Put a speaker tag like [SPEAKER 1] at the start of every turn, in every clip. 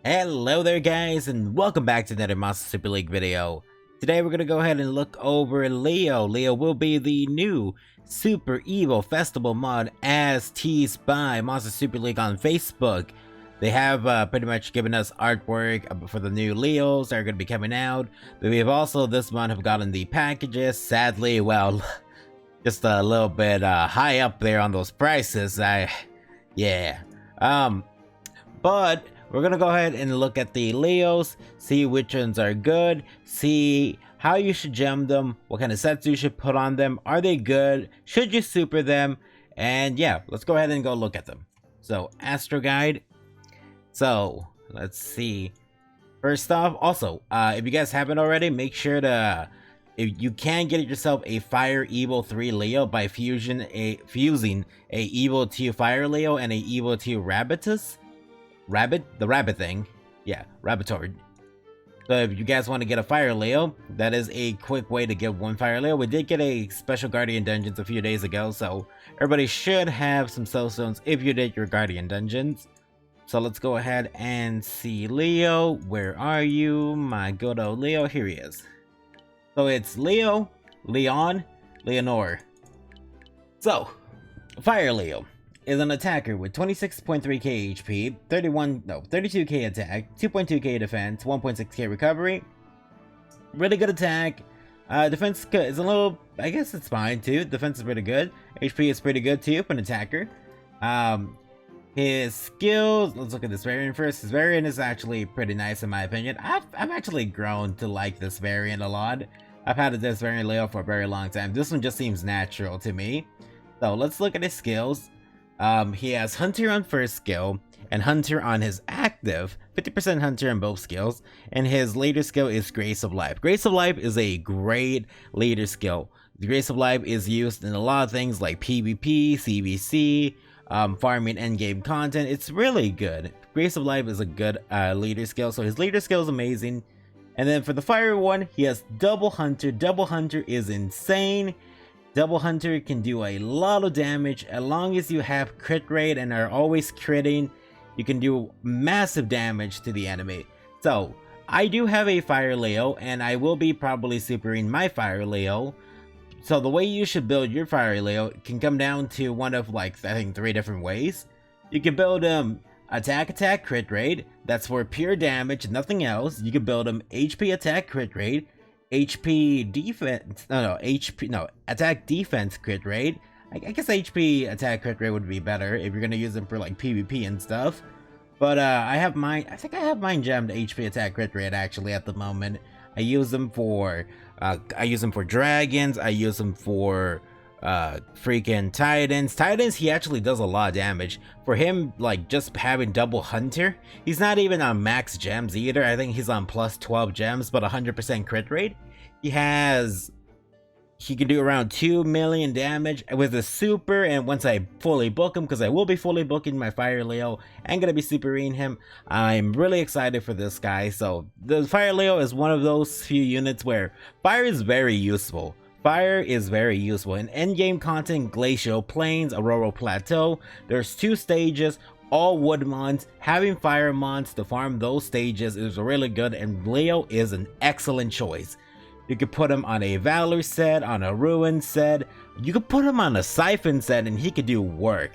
[SPEAKER 1] Hello there guys, and welcome back to another Monster Super League video. Today we're going to go ahead and look over Leo. Leo will be the new Super Evil Festival mod as teased by Monster Super League on Facebook. They have pretty much given us artwork for the new Leos that are going to be coming out. But we have also this month have gotten the packages. Sadly, well, just a little bit high up there on those prices. But we're gonna go ahead and look at the Leos, see which ones are good, see how you should gem them, what kind of sets you should put on them, are they good, should you super them, and yeah, let's go ahead and go look at them. So, Astro Guide. So, let's see. First off, also, if you guys haven't already, make sure to, if you can get yourself a Fire Evil 3 Leo by fusing a Evil 2 Fire Leo and a Evil 2 Rabbitus. The rabbit thing. Yeah, Rabbitoid. So if you guys want to get a Fire Leo, that is a quick way to get one Fire Leo. We did get a Special Guardian Dungeons a few days ago, so everybody should have some Soulstones if you did your Guardian Dungeons. So let's go ahead and see Leo. Where are you? My good old Leo. Here he is. So it's Leo, Leon, Leonor. So, Fire Leo is an attacker with 26.3k HP, 32k attack, 2.2k defense, 1.6k recovery. Really good attack. Defense is a little, I guess it's fine too. Defense is pretty good. HP is pretty good too for an attacker. His skills, let's look at this variant first. His variant is actually pretty nice in my opinion. I've actually grown to like this variant a lot. I've had this variant Leo for a very long time. This one just seems natural to me. So let's look at his skills. He has Hunter on first skill and Hunter on his active, 50% Hunter on both skills, and his later skill is Grace of Life. Grace of Life is a great later skill. The Grace of Life is used in a lot of things like PvP, CVC, farming endgame content. It's really good. Grace of Life is a good leader skill, so his leader skill is amazing. And then for the fire one, he has Double Hunter. Double Hunter is insane. Double Hunter can do a lot of damage as long as you have crit rate and are always critting. You can do massive damage to the enemy. So I do have a Fire Leo and I will be probably supering my Fire Leo. So the way you should build your Fire Leo can come down to one of I think 3 different ways. You can build attack crit rate. That's for pure damage, nothing else. You can build HP attack crit rate. HP defense, attack defense crit rate. I guess HP attack crit rate would be better if you're gonna use them for like PvP and stuff. But I think I have mine gemmed HP attack crit rate actually at the moment. I use them for dragons. I use them for freaking Titans. He actually does a lot of damage. For him, like just having double Hunter, he's not even on max gems either. I think he's on plus 12 gems, but 100% crit rate. He can do around 2 million damage with a super, and once I fully book him, because I will be fully booking my Fire Leo and gonna be supering him, I'm really excited for this guy. So the Fire Leo is one of those few units where fire is very useful. Fire is very useful in endgame content, Glacial Plains, Aurora Plateau. There's 2 stages, all wood mons. Having fire mons to farm those stages is really good, and Leo is an excellent choice. You could put him on a Valor set, on a Ruin set. You could put him on a Siphon set and he could do work.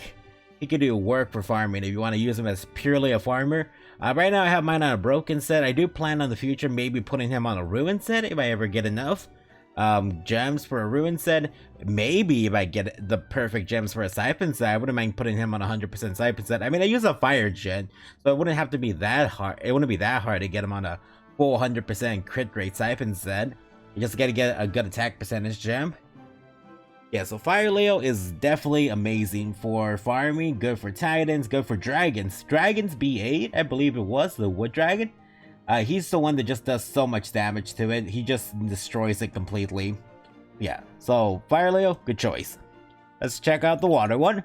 [SPEAKER 1] He could do work for farming if you want to use him as purely a farmer. Right now I have mine on a Broken set. I do plan on the future maybe putting him on a Ruin set if I ever get enough gems for a Ruin set. Maybe if I get the perfect gems for a Siphon set, I wouldn't mind putting him on 100% Siphon set. I mean, I use a Fire Gen, so it wouldn't have to be that hard. It wouldn't be that hard to get him on a full 100% crit rate Siphon set. You just gotta get a good attack percentage gem. Yeah, so Fire Leo is definitely amazing for farming, good for Titans, good for Dragons. Dragons B8, I believe it was, the Wood Dragon. He's the one that just does so much damage to it. He just destroys it completely. Yeah, so Fire Leo, good choice. Let's check out the Water one.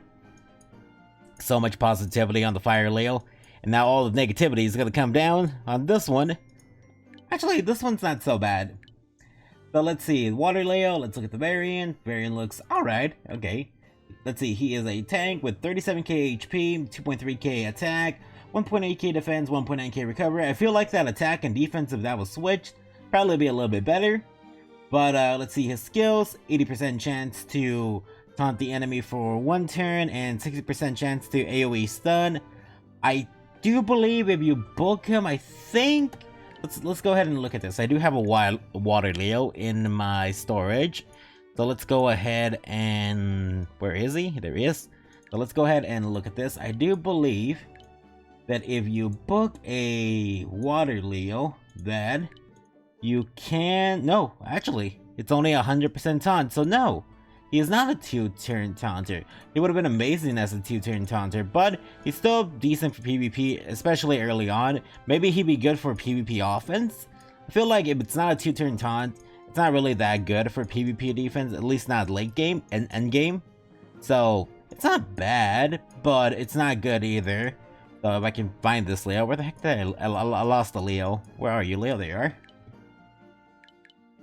[SPEAKER 1] So much positivity on the Fire Leo. And now all the negativity is gonna come down on this one. Actually, this one's not so bad. So let's see, Water Leo, let's look at the variant. Variant looks alright, okay. Let's see, he is a tank with 37k HP, 2.3k attack, 1.8k defense, 1.9k recovery. I feel like that attack and defense, if that was switched, probably be a little bit better. But let's see his skills. 80% chance to taunt the enemy for 1 turn and 60% chance to AoE stun. I do believe if you book him, I think... Let's go ahead and look at this. I do have a Water Leo in my storage. So let's go ahead and... Where is he? There he is. So let's go ahead and look at this. I do believe that if you book a Water Leo, that you can... No, actually, it's only 100% taunt, so no. He is not a 2-turn taunter. He would have been amazing as a 2-turn taunter, but he's still decent for PvP, especially early on. Maybe he'd be good for PvP offense. I feel like if it's not a 2-turn taunt, it's not really that good for PvP defense, at least not late game and end game. So, it's not bad, but it's not good either. So if I can find this Leo, where the heck did I lost the Leo. Where are you, Leo? There you are.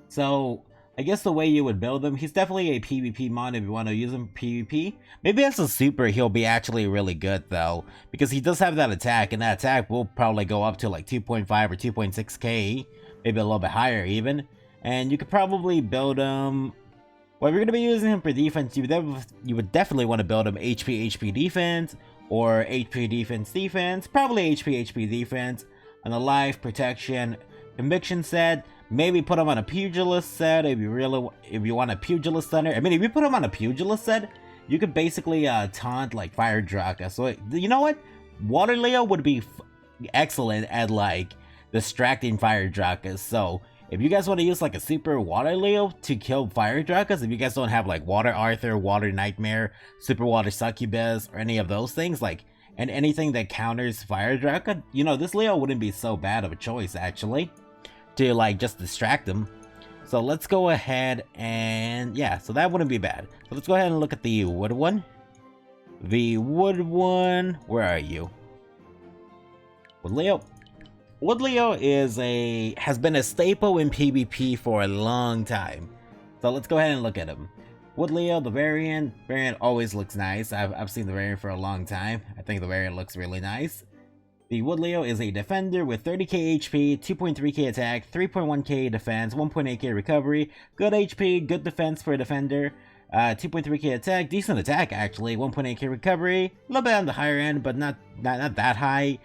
[SPEAKER 1] So, I guess the way you would build him, he's definitely a PvP mod if you want to use him PvP. Maybe as a super, he'll be actually really good though, because he does have that attack, and that attack will probably go up to like 2.5 or 2.6k, maybe a little bit higher even. And you could probably build him... Well, if you're going to be using him for defense, you would definitely want to build him HP defense, or HP defense, probably HP defense, on a life, protection, conviction set. Maybe put him on a pugilist set if you want a pugilist stunner. I mean, if you put him on a pugilist set, you could basically taunt like Fire Draka. So you know what? Water Leo would be excellent at like distracting Fire Drakas. So if you guys want to use like a super Water Leo to kill Fire Drakas, if you guys don't have like Water Arthur, Water Nightmare, Super Water Succubus, or any of those things, like, and anything that counters Fire Draka, you know, this Leo wouldn't be so bad of a choice actually, to like just distract them. So let's go ahead and yeah, so that wouldn't be bad. So let's go ahead and look at the wood one. The wood one, where are you? Wood Leo. Wood Leo has been a staple in PvP for a long time. So let's go ahead and look at him. Wood Leo, the variant always looks nice. I've seen the variant for a long time. I think the variant looks really nice. The Wood Leo is a defender with 30k HP, 2.3k attack, 3.1k defense, 1.8k recovery, good HP, good defense for a defender, 2.3k attack, decent attack actually, 1.8k recovery, a little bit on the higher end, but not that high.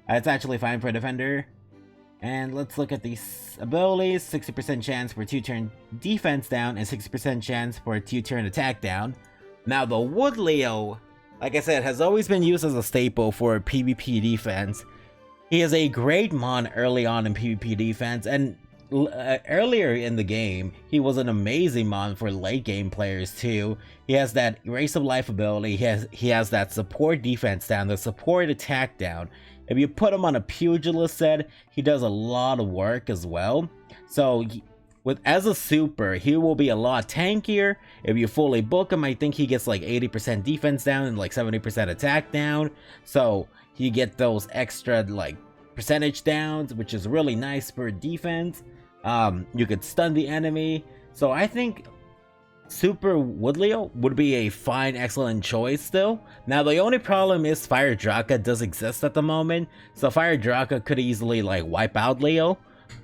[SPEAKER 1] It's actually fine for a defender. And let's look at these abilities. 60% chance for 2-turn defense down and 60% chance for a 2-turn attack down. Now the Wood Leo, like I said, has always been used as a staple for PvP defense. He is a great mon early on in PvP defense, and earlier in the game, he was an amazing mon for late game players too. He has that Erase of Life ability, he has that support defense down, the support attack down. If you put him on a pugilist set, he does a lot of work as well. So as a super, he will be a lot tankier. If you fully book him, I think he gets like 80% defense down and like 70% attack down. So you get those extra like percentage downs, which is really nice for defense. You could stun the enemy. So I think Super Wood Leo would be a fine, excellent choice still. Now the only problem is Fire Draka does exist at the moment, so Fire Draka could easily like wipe out Leo,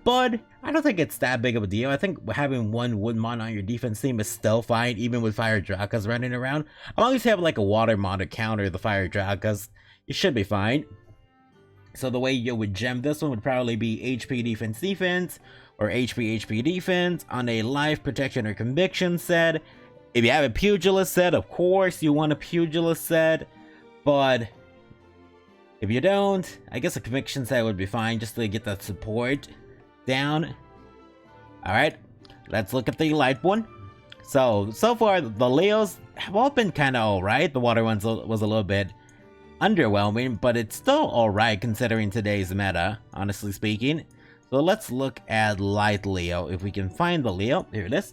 [SPEAKER 1] but I don't think it's that big of a deal. I think having one Woodmon on your defense team is still fine, even with Fire Drakas running around. As long as you have like a Water Mon to counter the Fire Drakas, you should be fine. So the way you would gem this one would probably be HP defense, or HP defense on a life, protection, or conviction set. If you have a pugilist set, of course you want a pugilist set, but if you don't, I guess a conviction set would be fine just to get that support down. Alright, let's look at the light one. So far the Leos have all been kind of alright. The water one was a little bit underwhelming, but it's still alright considering today's meta, honestly speaking. So let's look at Light Leo, if we can find the Leo. Here it is.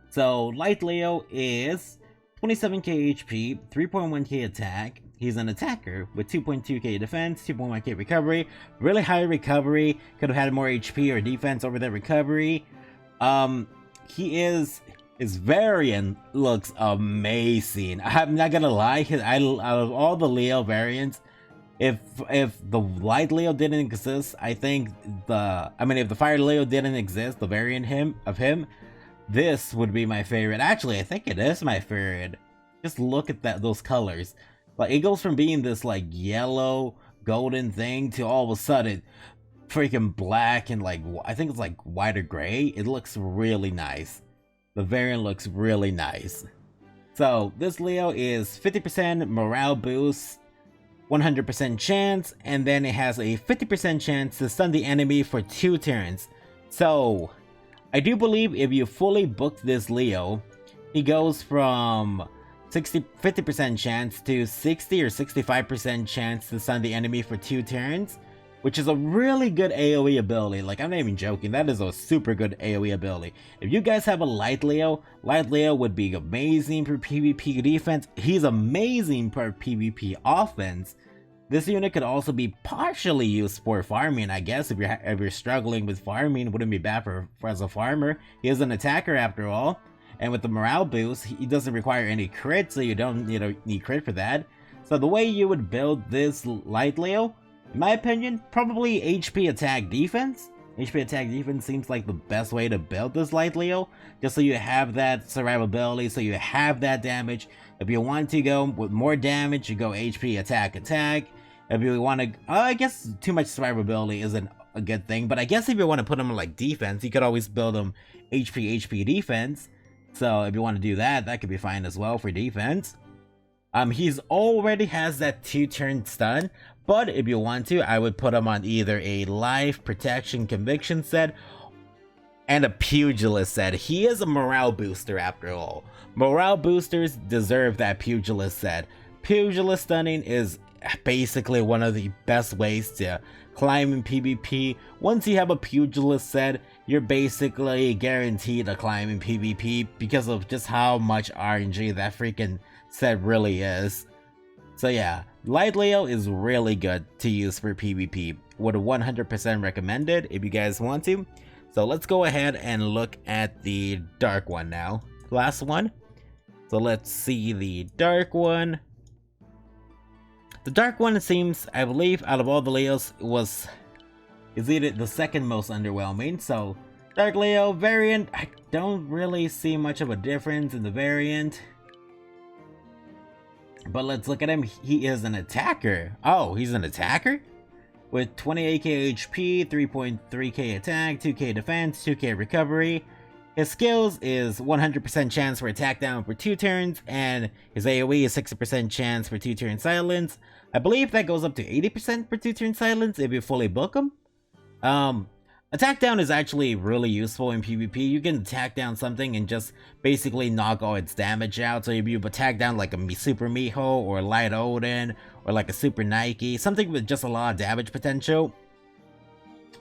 [SPEAKER 1] So Light Leo is 27k HP, 3.1k attack. He's an attacker with 2.2k defense, 2.1k recovery, really high recovery. Could have had more HP or defense over that recovery. His variant looks amazing. I'm not gonna lie, out of all the Leo variants, If the light Leo didn't exist, I think if the fire Leo didn't exist, the variant of him, this would be my favorite. Actually, I think it is my favorite. Just look at those colors. Like, it goes from being this like yellow golden thing to all of a sudden freaking black and like I think it's like white or gray. It looks really nice. The variant looks really nice. So this Leo is 50% morale boost, 100% chance, and then it has a 50% chance to stun the enemy for 2 turns. So I do believe if you fully book this Leo, he goes from 50% chance to 60 or 65% chance to stun the enemy for 2 turns, which is a really good AoE ability. Like, I'm not even joking, that is a super good AoE ability. If you guys have a Light Leo would be amazing for PvP defense. He's amazing for PvP offense. This unit could also be partially used for farming, I guess. If you're struggling with farming, wouldn't be bad for as a farmer. He is an attacker after all, and with the morale boost, he doesn't require any crit, so you don't need crit for that. So the way you would build this Light Leo, in my opinion, probably HP attack defense. HP attack defense seems like the best way to build this Light Leo, just so you have that survivability, so you have that damage. If you want to go with more damage, you go HP attack attack. If you want to, I guess too much survivability isn't a good thing, but I guess if you want to put him on like defense, you could always build him HP defense. So if you want to do that, that could be fine as well for defense. He's already has that 2-turn stun, but if you want to, I would put him on either a life, protection, conviction set, and a pugilist set. He is a morale booster after all. Morale boosters deserve that pugilist set. Pugilist stunning is basically one of the best ways to climb in PvP. Once you have a pugilist set, you're basically guaranteed to climb in PvP because of just how much RNG that freaking set really is. So yeah, Light Leo is really good to use for PvP. Would 100% recommend it if you guys want to. So let's go ahead and look at the dark one now. Last one. So let's see the dark one. The dark one seems, I believe, out of all the Leos, is either the second most underwhelming. So Dark Leo variant, I don't really see much of a difference in the variant. But let's look at him. He is an attacker. Oh, he's an attacker? With 28k HP, 3.3k attack, 2k defense, 2k recovery. His skills is 100% chance for attack down for 2 turns, and his AoE is 60% chance for 2-turn silence. I believe that goes up to 80% for 2-turn silence if you fully book him. Attack down is actually really useful in PvP. You can attack down something and just basically knock all its damage out. So if you attack down like a Super Miho or Light Odin or like a Super Nike, something with just a lot of damage potential,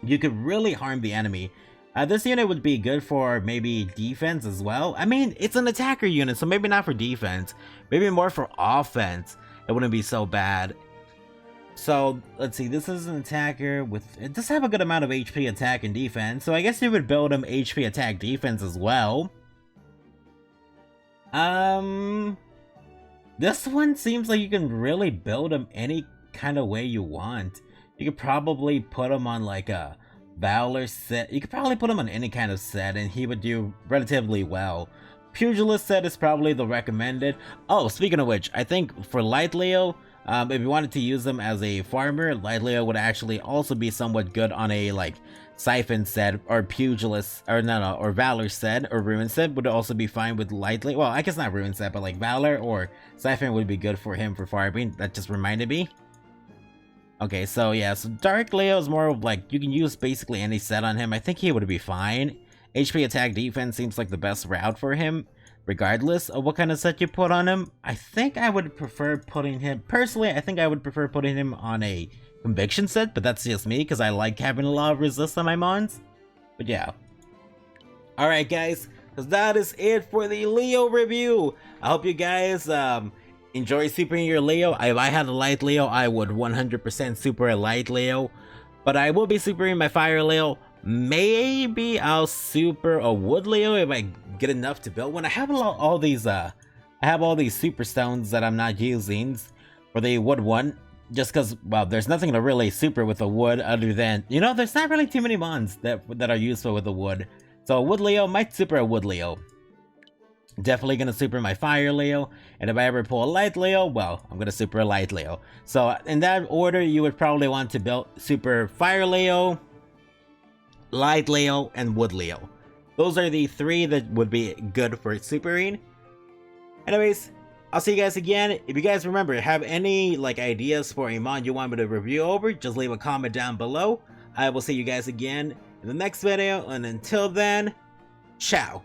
[SPEAKER 1] you could really harm the enemy. This unit would be good for maybe defense as well. I mean, it's an attacker unit, so maybe not for defense. Maybe more for offense. It wouldn't be so bad. So, let's see, this is an attacker with... It does have a good amount of HP attack and defense, so I guess you would build him HP attack defense as well. This one seems like you can really build him any kind of way you want. You could probably put him on like a Valor set. You could probably put him on any kind of set and he would do relatively well. Pugilist set is probably the recommended. Oh, speaking of which, I think for Light Leo, if you wanted to use them as a farmer, Light Leo would actually also be somewhat good on a like Siphon set or Pugilist, or or Valor set or Ruin set would also be fine with Light Leo. Well, I guess not Ruin set, but like Valor or Siphon would be good for him for farming. That just reminded me. Okay, so yeah, so Dark Leo is more of like, you can use basically any set on him. I think he would be fine. HP attack defense seems like the best route for him, regardless of what kind of set you put on him. I think I would prefer putting him, personally, I think I would prefer putting him on a Conviction set, but that's just me, because I like having a lot of resist on my mons. But yeah. Alright guys, because that is it for the Leo review. I hope you guys, enjoy supering your Leo. If I had a Light Leo, I would 100% super a Light Leo. But I will be supering my Fire Leo. Maybe I'll super a Wood Leo if I get enough to build one. I have all these super stones that I'm not using for the Wood one. just because, well, there's nothing to really super with the wood other than, you know, there's not really too many mons that are useful with the wood. So Wood Leo might super a Wood Leo. Definitely gonna super my Fire Leo, and if I ever pull a Light Leo, well, I'm gonna super a Light Leo. So in that order, you would probably want to build super Fire Leo, Light Leo, and Wood Leo. Those are the 3 that would be good for supering. Anyways, I'll see you guys again. If you guys remember, have any like ideas for a mod you want me to review over, just leave a comment down below. I will see you guys again in the next video, and until then, ciao.